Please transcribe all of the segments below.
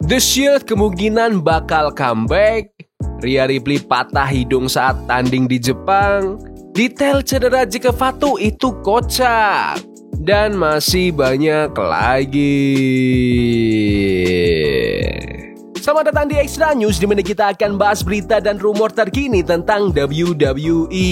The Shield kemungkinan bakal comeback. Rhea Ripley patah hidung saat tanding di Jepang. Detail cedera Jake Fatu itu kocak. Dan masih banyak lagi. Selamat datang di Extra News, di mana kita akan bahas berita dan rumor terkini tentang WWE.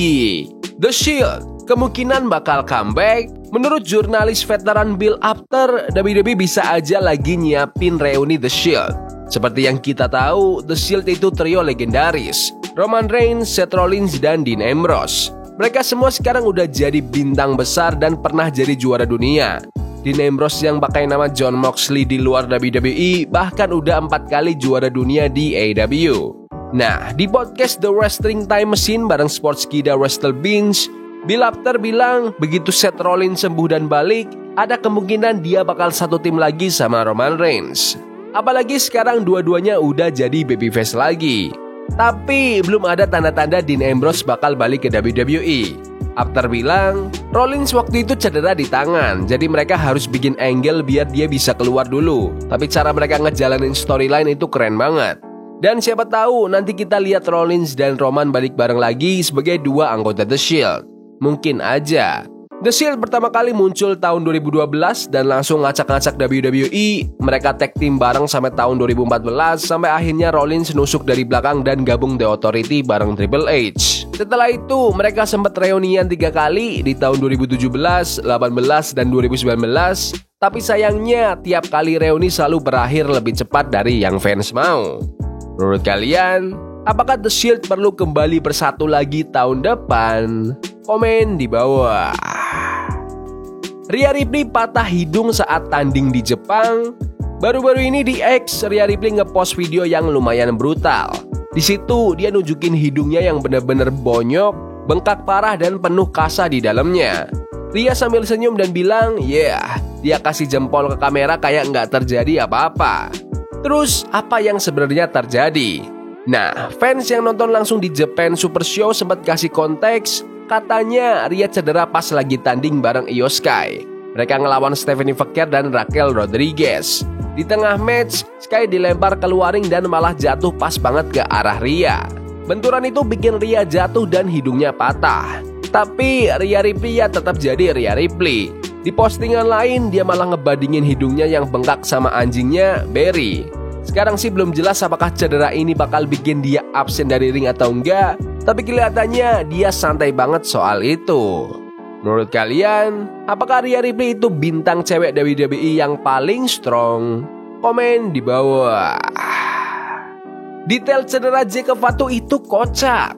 The Shield kemungkinan bakal comeback. Menurut jurnalis veteran Bill Apter, WWE bisa aja lagi nyiapin reuni The Shield. Seperti yang kita tahu, The Shield itu trio legendaris: Roman Reigns, Seth Rollins, dan Dean Ambrose. Mereka semua sekarang udah jadi bintang besar dan pernah jadi juara dunia. Dean Ambrose yang pakai nama Jon Moxley di luar WWE bahkan udah 4 kali juara dunia di AEW. Nah, di podcast The Wrestling Time Machine bareng Sportskida Wrestle Binge, Bill Apter bilang begitu Seth Rollins sembuh dan balik, ada kemungkinan dia bakal satu tim lagi sama Roman Reigns. Apalagi sekarang dua-duanya udah jadi babyface lagi. Tapi belum ada tanda-tanda Dean Ambrose bakal balik ke WWE. Apter bilang, Rollins waktu itu cedera di tangan, jadi mereka harus bikin angle biar dia bisa keluar dulu. Tapi cara mereka ngejalanin storyline itu keren banget. Dan siapa tahu nanti kita lihat Rollins dan Roman balik bareng lagi sebagai dua anggota The Shield. Mungkin aja. The Shield pertama kali muncul tahun 2012 dan langsung ngacak-ngacak WWE. Mereka tag team bareng sampai tahun 2014, sampai akhirnya Rollins nusuk dari belakang dan gabung The Authority bareng Triple H. Setelah itu mereka sempat reunian 3 kali di tahun 2017, 18, dan 2019. Tapi sayangnya tiap kali reuni selalu berakhir lebih cepat dari yang fans mau. Menurut kalian, apakah The Shield perlu kembali bersatu lagi tahun depan? Komen di bawah. Rhea Ripley patah hidung saat tanding di Jepang. Baru-baru ini di X, Rhea Ripley ngepost video yang lumayan brutal. Di situ dia nunjukin hidungnya yang bener-bener bonyok, bengkak parah dan penuh kasa di dalamnya. Rhea sambil senyum dan bilang, dia kasih jempol ke kamera kayak nggak terjadi apa-apa. Terus apa yang sebenarnya terjadi? Nah, fans yang nonton langsung di Japan Super Show sempat kasih konteks. Katanya Rhea cedera pas lagi tanding bareng Io Sky. Mereka ngelawan Stephanie Fekir dan Raquel Rodriguez. Di tengah match, Sky dilempar keluar ring dan malah jatuh pas banget ke arah Rhea. Benturan itu bikin Rhea jatuh dan hidungnya patah. Tapi Rhea Ripley ya tetap jadi Rhea Ripley. Di postingan lain, dia malah ngebandingin hidungnya yang bengkak sama anjingnya, Barry. Sekarang sih belum jelas apakah cedera ini bakal bikin dia absen dari ring atau enggak, tapi kelihatannya dia santai banget soal itu. Menurut kalian, apakah Rhea Ripley itu bintang cewek WWE yang paling strong? Komen di bawah. Detail cedera Jake Fatu itu kocak.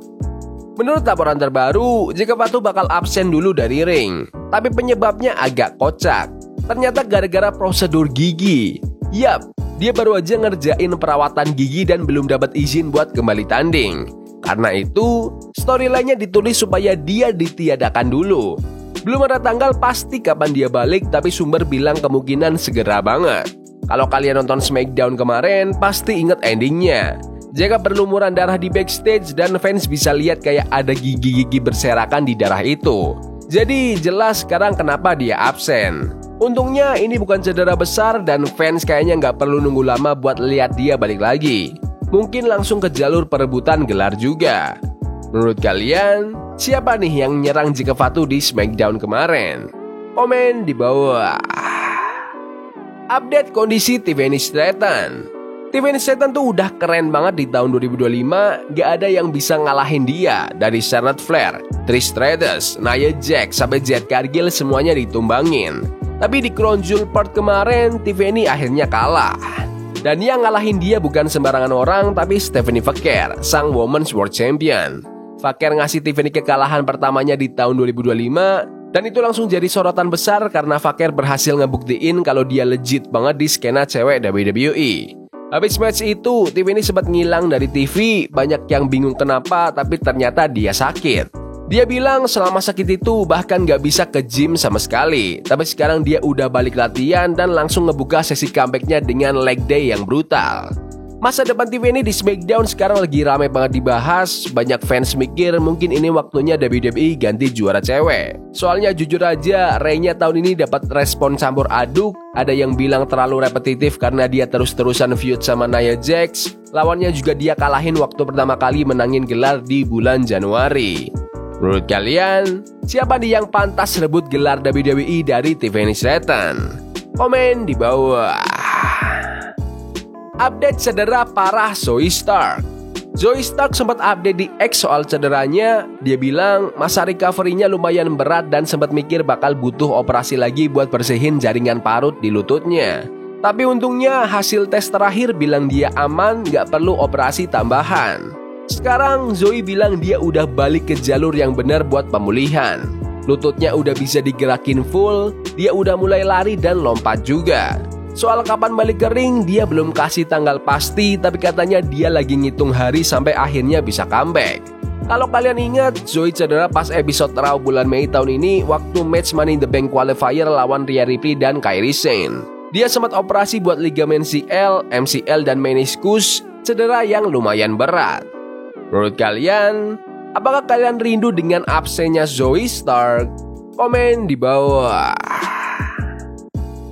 Menurut laporan terbaru, Jake Fatu bakal absen dulu dari ring. Tapi penyebabnya agak kocak. Ternyata gara-gara prosedur gigi. Yap, dia baru aja ngerjain perawatan gigi dan belum dapat izin buat kembali tanding. Karena itu, storyline-nya ditulis supaya dia ditiadakan dulu. Belum ada tanggal pasti kapan dia balik, tapi sumber bilang kemungkinan segera banget. Kalau kalian nonton SmackDown kemarin, pasti inget endingnya. Jika berlumuran darah di backstage dan fans bisa lihat kayak ada gigi-gigi berserakan di darah itu. Jadi jelas sekarang kenapa dia absen. Untungnya ini bukan cedera besar dan fans kayaknya nggak perlu nunggu lama buat lihat dia balik lagi. Mungkin langsung ke jalur perebutan gelar juga. Menurut kalian, siapa nih yang nyerang Jake Fatu di SmackDown kemarin? Komen di bawah. Update kondisi Tiffany Stratton. Tiffany Stratton tuh udah keren banget di tahun 2025. Gak ada yang bisa ngalahin dia. Dari Charlotte Flair, Trish Stratus, Nia Jax, sampai Jade Cargill semuanya ditumbangin. Tapi di Crown Jewel part kemarin, Tiffany akhirnya kalah. Dan yang ngalahin dia bukan sembarangan orang, tapi Stephanie Fekir, sang Women's World Champion. Fekir ngasih Tiffany kekalahan pertamanya di tahun 2025, dan itu langsung jadi sorotan besar karena Fekir berhasil ngebuktiin kalau dia legit banget di skena cewek WWE. Habis match itu, Tiffany sempat ngilang dari TV, banyak yang bingung kenapa, tapi ternyata dia sakit. Dia bilang selama sakit itu bahkan gak bisa ke gym sama sekali. Tapi sekarang dia udah balik latihan dan langsung ngebuka sesi comebacknya dengan leg day yang brutal. Masa depan TV ini di SmackDown sekarang lagi ramai banget dibahas. Banyak fans mikir mungkin ini waktunya WWE ganti juara cewek. Soalnya jujur aja, Rey-nya tahun ini dapat respon campur aduk. Ada yang bilang terlalu repetitif karena dia terus-terusan feud sama Nia Jax. Lawannya juga dia kalahin waktu pertama kali menangin gelar di bulan Januari. Menurut kalian, siapa nih yang pantas rebut gelar WWE dari Tiffany Stratton? Komen di bawah. Update cedera parah Zoey Stark. Zoey Stark sempat update di X soal cederanya. Dia bilang masa recovery-nya lumayan berat dan sempat mikir bakal butuh operasi lagi buat bersihin jaringan parut di lututnya. Tapi untungnya hasil tes terakhir bilang dia aman, gak perlu operasi tambahan. Sekarang Zoey bilang dia udah balik ke jalur yang benar buat pemulihan. Lututnya udah bisa digerakin full, dia udah mulai lari dan lompat juga. Soal kapan balik ke ring, dia belum kasih tanggal pasti, tapi katanya dia lagi ngitung hari sampai akhirnya bisa comeback. Kalau kalian ingat, Zoey cedera pas episode Raw bulan Mei tahun ini waktu match Money in the Bank qualifier lawan Rhea Ripley dan Kairi Sane. Dia sempat operasi buat ligamen CL, MCL, dan meniskus, cedera yang lumayan berat. Menurut kalian, apakah kalian rindu dengan absennya Zoey Stark? Komen di bawah.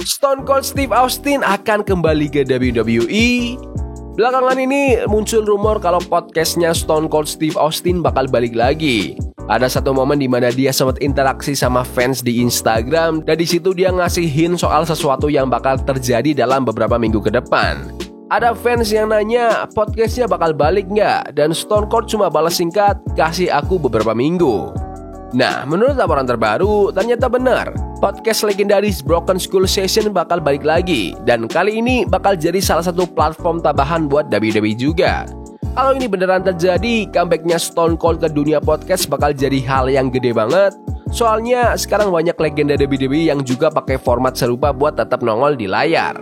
Stone Cold Steve Austin akan kembali ke WWE. Belakangan ini muncul rumor kalau podcastnya Stone Cold Steve Austin bakal balik lagi. Ada satu momen di mana dia sempat interaksi sama fans di Instagram dan di situ dia ngasih hint soal sesuatu yang bakal terjadi dalam beberapa minggu ke depan. Ada fans yang nanya podcastnya bakal balik nggak, dan Stone Cold cuma balas singkat, kasih aku beberapa minggu. Nah, menurut laporan terbaru, ternyata benar. Podcast legendaris Broken Skull Session bakal balik lagi. Dan kali ini bakal jadi salah satu platform tambahan buat WWE juga. Kalau ini beneran terjadi, comebacknya Stone Cold ke dunia podcast bakal jadi hal yang gede banget. Soalnya sekarang banyak legenda WWE yang juga pakai format serupa buat tetap nongol di layar.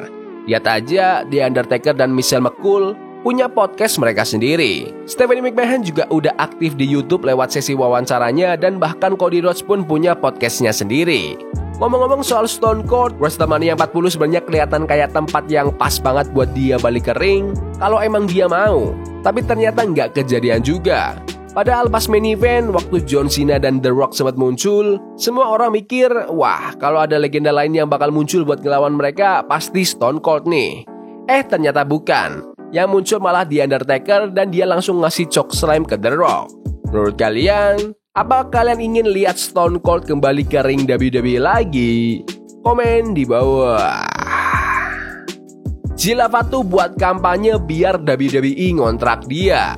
Lihat aja, The Undertaker dan Michelle McCool punya podcast mereka sendiri. Stephanie McMahon juga udah aktif di YouTube lewat sesi wawancaranya, dan bahkan Cody Rhodes pun punya podcastnya sendiri. Ngomong-ngomong soal Stone Cold, WrestleMania 40 sebenarnya kelihatan kayak tempat yang pas banget buat dia balik ke ring kalau emang dia mau. Tapi ternyata nggak kejadian juga. Padahal pas main event, waktu John Cena dan The Rock sempat muncul, semua orang mikir, wah kalau ada legenda lain yang bakal muncul buat ngelawan mereka, pasti Stone Cold nih. Ternyata bukan. Yang muncul malah The Undertaker dan dia langsung ngasih chokeslam ke The Rock. Menurut kalian, apa kalian ingin lihat Stone Cold kembali ke ring WWE lagi? Komen di bawah. Jilla Fatu buat kampanye biar WWE ngontrak dia.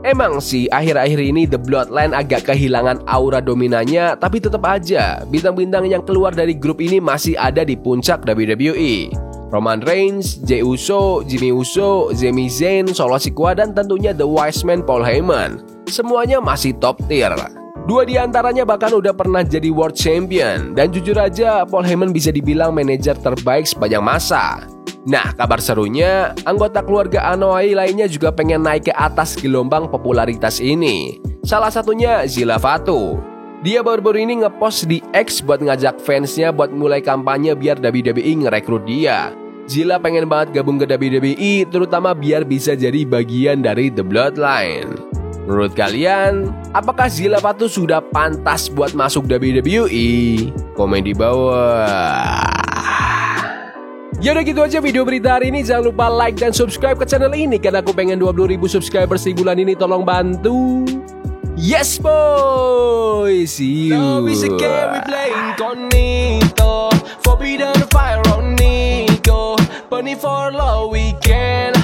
Emang sih akhir-akhir ini The Bloodline agak kehilangan aura dominannya, tapi tetap aja bintang-bintang yang keluar dari grup ini masih ada di puncak WWE. Roman Reigns, Jey Uso, Jimmy Uso, Sami Zayn, Solo Sikoa, dan tentunya The Wise Man Paul Heyman. Semuanya masih top tier. Dua di antaranya bahkan udah pernah jadi World Champion. Dan jujur aja, Paul Heyman bisa dibilang manajer terbaik sepanjang masa. Nah, kabar serunya, anggota keluarga Anoa'i lainnya juga pengen naik ke atas gelombang popularitas ini. Salah satunya Jilla Fatu. Dia baru-baru ini ngepost di X buat ngajak fansnya buat mulai kampanye biar WWE ngerekrut dia. Jilla pengen banget gabung ke WWE, terutama biar bisa jadi bagian dari The Bloodline. Menurut kalian, apakah Jilla Fatu sudah pantas buat masuk WWE? Komen di bawah. Ya udah gitu aja video berita hari ini. Jangan lupa like dan subscribe ke channel ini karena aku pengen 20.000 subscribers di bulan ini. Tolong bantu. Yes boy, see you. Love is a game we play incognito. Forbidden fire on Nico. Bunny for love we can